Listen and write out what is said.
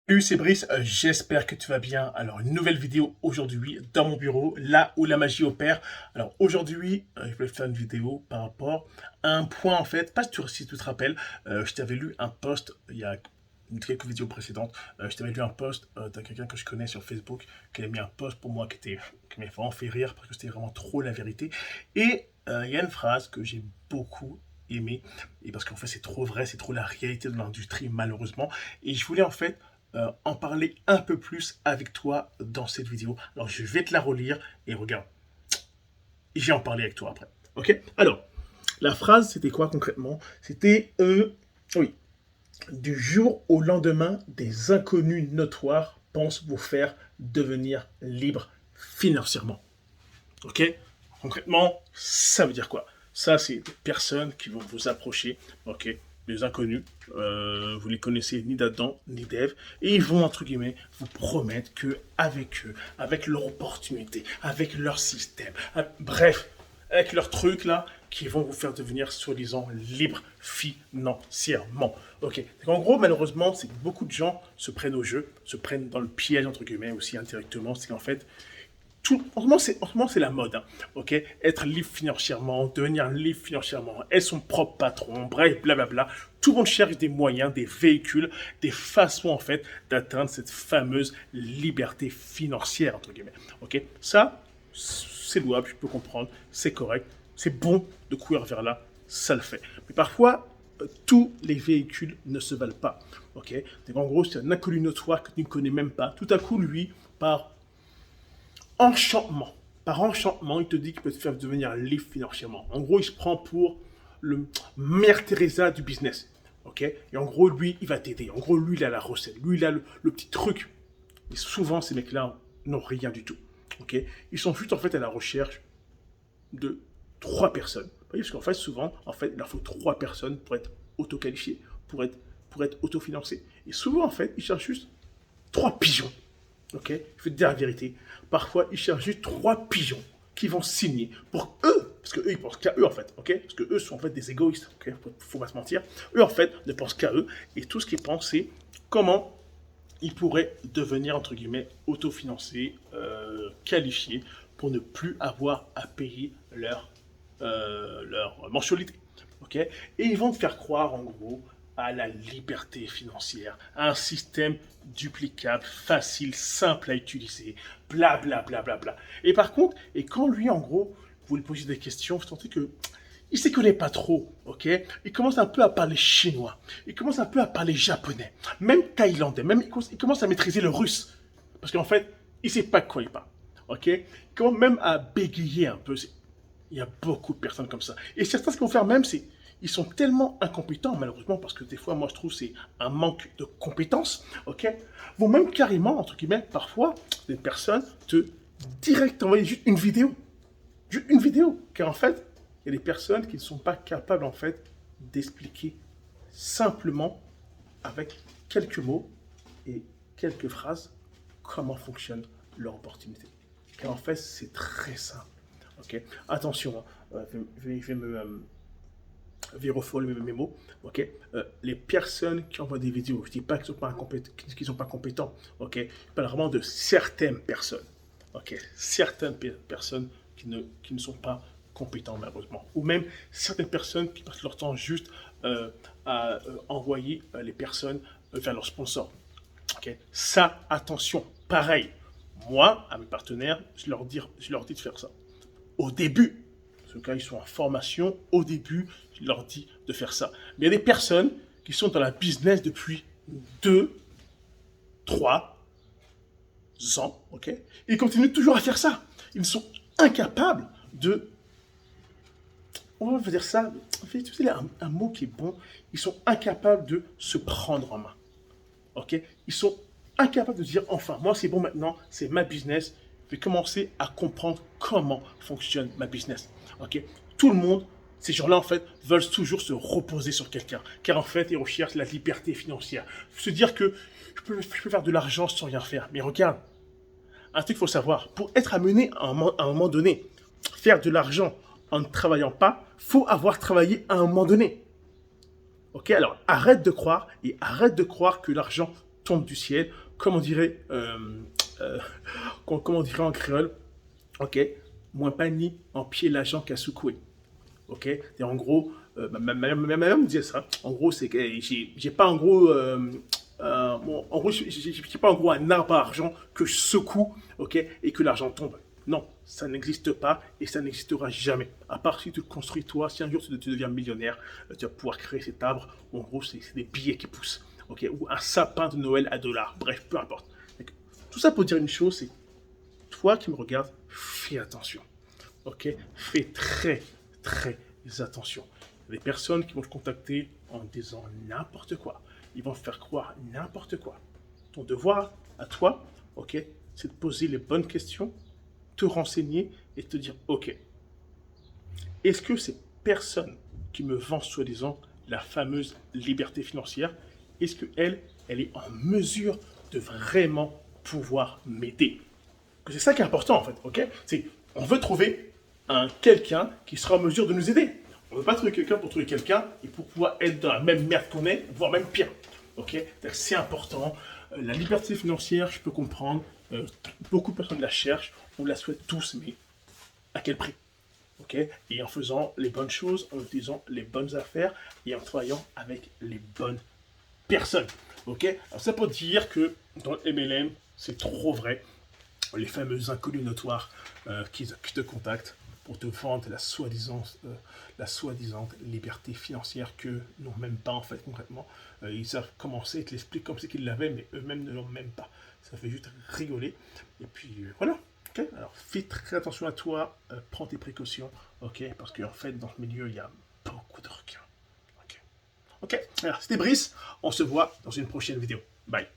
Salut, c'est Brice, j'espère que tu vas bien. Alors, une nouvelle vidéo aujourd'hui dans mon bureau, là où la magie opère. Alors, aujourd'hui, je vais faire une vidéo par rapport à un point, en fait, pas si tu te rappelles, je t'avais lu un post il y a quelques vidéos précédentes, je t'avais lu un post de quelqu'un que je connais sur Facebook, qui avait mis un post pour moi qui m'a vraiment fait rire parce que c'était vraiment trop la vérité. Et il y a une phrase que j'ai beaucoup aimée, et parce qu'en fait, c'est trop vrai, c'est trop la réalité de l'industrie, malheureusement. Et je voulais en fait en parler un peu plus avec toi dans cette vidéo. Alors, je vais te la relire et regarde, je vais en parler avec toi après. Ok. Alors, la phrase, c'était quoi concrètement? C'était, oui, du jour au lendemain, des inconnus notoires pensent vous faire devenir libre financièrement. Ok. Concrètement, ça veut dire quoi? Ça, c'est des personnes qui vont vous approcher, ok, des inconnus, vous les connaissez ni d'Adam ni d'Ève, et ils vont, entre guillemets, vous promettre que avec eux, avec leur opportunité, avec leur système, bref, avec leurs trucs là, qui vont vous faire devenir soi-disant libre financièrement. Ok. Donc, en gros, malheureusement, c'est que beaucoup de gens se prennent au jeu, se prennent dans le piège, entre guillemets, aussi indirectement, c'est qu'en fait, en ce moment, c'est la mode, hein, ok. Être libre financièrement, devenir libre financièrement, être son propre patron, bref, blablabla. Tout le monde cherche des moyens, des véhicules, des façons, en fait, d'atteindre cette fameuse liberté financière, entre guillemets, ok. Ça, c'est louable, je peux comprendre, c'est correct, c'est bon de courir vers là, ça le fait. Mais parfois, tous les véhicules ne se valent pas, ok. Donc, en gros, c'est un inconnu notoire que tu ne connais même pas. Tout à coup, lui, par enchantement. Par enchantement, il te dit qu'il peut te faire devenir libre financièrement. En gros, il se prend pour le Mère Teresa du business. Ok. Et en gros, lui, il va t'aider. En gros, lui, il a la recette. Lui, il a le petit truc. Et souvent, ces mecs-là n'ont rien du tout. Ok. Ils sont juste en fait à la recherche de trois personnes. Parce qu'en fait, souvent, en fait, il leur faut trois personnes pour être auto-qualifiés, pour être autofinancés. Et souvent, en fait, ils cherchent juste trois pigeons. Ok. Je vais te dire la vérité. Parfois, ils cherchent juste trois pigeons qui vont signer pour eux, parce que eux, ils pensent qu'à eux, en fait, ok. Parce que eux sont en fait des égoïstes, ok. Faut pas se mentir. Eux, en fait, ne pensent qu'à eux. Et tout ce qu'ils pensent, c'est comment ils pourraient devenir, entre guillemets, autofinancés, qualifiés, pour ne plus avoir à payer leur mensualité. Ok. Et ils vont te faire croire, en gros, à la liberté financière, à un système duplicable, facile, simple à utiliser, bla bla bla bla bla. Et par contre, et quand lui, en gros, vous lui posez des questions, vous sentez que il ne s'y connaît pas trop, ok. Il commence un peu à parler chinois, il commence un peu à parler japonais, même thaïlandais, même il commence à maîtriser le russe, parce qu'en fait, il ne sait pas de quoi il parle, ok. Il commence même à bégayer un peu. Il y a beaucoup de personnes comme ça. Et certains, ce qu'ils vont faire même, c'est ils sont tellement incompétents, malheureusement, parce que des fois, moi, je trouve que c'est un manque de compétences, ok, vont même carrément, entre guillemets, parfois, des personnes te direct envoyer juste une vidéo. Juste une vidéo. Car en fait, il y a des personnes qui ne sont pas capables, en fait, d'expliquer simplement, avec quelques mots et quelques phrases, comment fonctionne leur opportunité. Car en fait, c'est très simple. Ok. Attention, hein, je vais me vérifier mes mots. Ok. Les personnes qui envoient des vidéos, je ne dis pas qu'ils sont pas compétents. Ok. Je parle vraiment de certaines personnes. Ok. Certaines personnes qui ne sont pas compétents malheureusement. Ou même certaines personnes qui passent leur temps juste à envoyer les personnes vers leurs sponsors. Ok. Ça, attention. Pareil. Moi, à mes partenaires, je leur dis de faire ça au début. En tout cas, ils sont en formation. Au début, je leur dis de faire ça. Mais il y a des personnes qui sont dans la business depuis 2, 3 ans, ok. Ils continuent toujours à faire ça. Ils sont incapables de... On va dire ça, en fait, tu sais, un mot qui est bon. Ils sont incapables de se prendre en main, ok. Ils sont incapables de dire, enfin, moi c'est bon maintenant, c'est ma business, je vais commencer à comprendre comment fonctionne ma business. Ok. Tout le monde, ces gens-là, en fait, veulent toujours se reposer sur quelqu'un. Car en fait, ils recherchent la liberté financière. Se dire que je peux faire de l'argent sans rien faire. Mais regarde, un truc qu'il faut savoir, pour être amené à un moment donné, faire de l'argent en ne travaillant pas, faut avoir travaillé à un moment donné. Ok, alors arrête de croire que l'argent tombe du ciel, comme on dirait, comme on dirait en créole, ok, moins pas ni en pied l'agent qu'à secouer. Ok, et en gros, ma mère me disait ça. En gros, c'est que j'ai pas en gros, bon, en gros, j'ai pas en gros un arbre à argent que je secoue, ok, et que l'argent tombe. Non, ça n'existe pas et ça n'existera jamais. À part si tu le construis toi, si un jour tu deviens millionnaire, tu vas pouvoir créer cet arbre. Où en gros, c'est des billets qui poussent, ok, ou un sapin de Noël à dollars. Bref, peu importe. Donc, tout ça pour dire une chose, c'est toi qui me regardes, fais attention. Ok, fais très attention. Il y a des personnes qui vont te contacter en disant n'importe quoi. Ils vont te faire croire n'importe quoi. Ton devoir à toi, ok, c'est de poser les bonnes questions, te renseigner et te dire ok, est-ce que ces personnes qui me vendent soi-disant la fameuse liberté financière, est-ce qu'elle, elle est en mesure de vraiment pouvoir m'aider? C'est ça qui est important en fait, ok? C'est on veut trouver quelqu'un qui sera en mesure de nous aider. On ne veut pas trouver quelqu'un pour trouver quelqu'un et pour pouvoir être dans la même merde qu'on est, voire même pire. Ok? C'est important. La liberté financière, je peux comprendre. Beaucoup de personnes la cherchent, on la souhaite tous, mais à quel prix? Ok? Et en faisant les bonnes choses, en utilisant les bonnes affaires et en travaillant avec les bonnes personnes. Ok? Alors ça peut dire que dans le MLM, c'est trop vrai. Les fameux inconnus notoires qui te contactent pour te vendre la soi-disant liberté financière que n'ont même pas en fait concrètement. Ils savent commencer, ils te l'expliquent comme si qu'ils l'avaient, mais eux-mêmes ne l'ont même pas. Ça fait juste rigoler. Et puis voilà. Okay, alors fais très attention à toi, prends tes précautions, ok, parce qu'en fait dans ce milieu il y a beaucoup de requins. Ok, alors c'était Brice, on se voit dans une prochaine vidéo. Bye.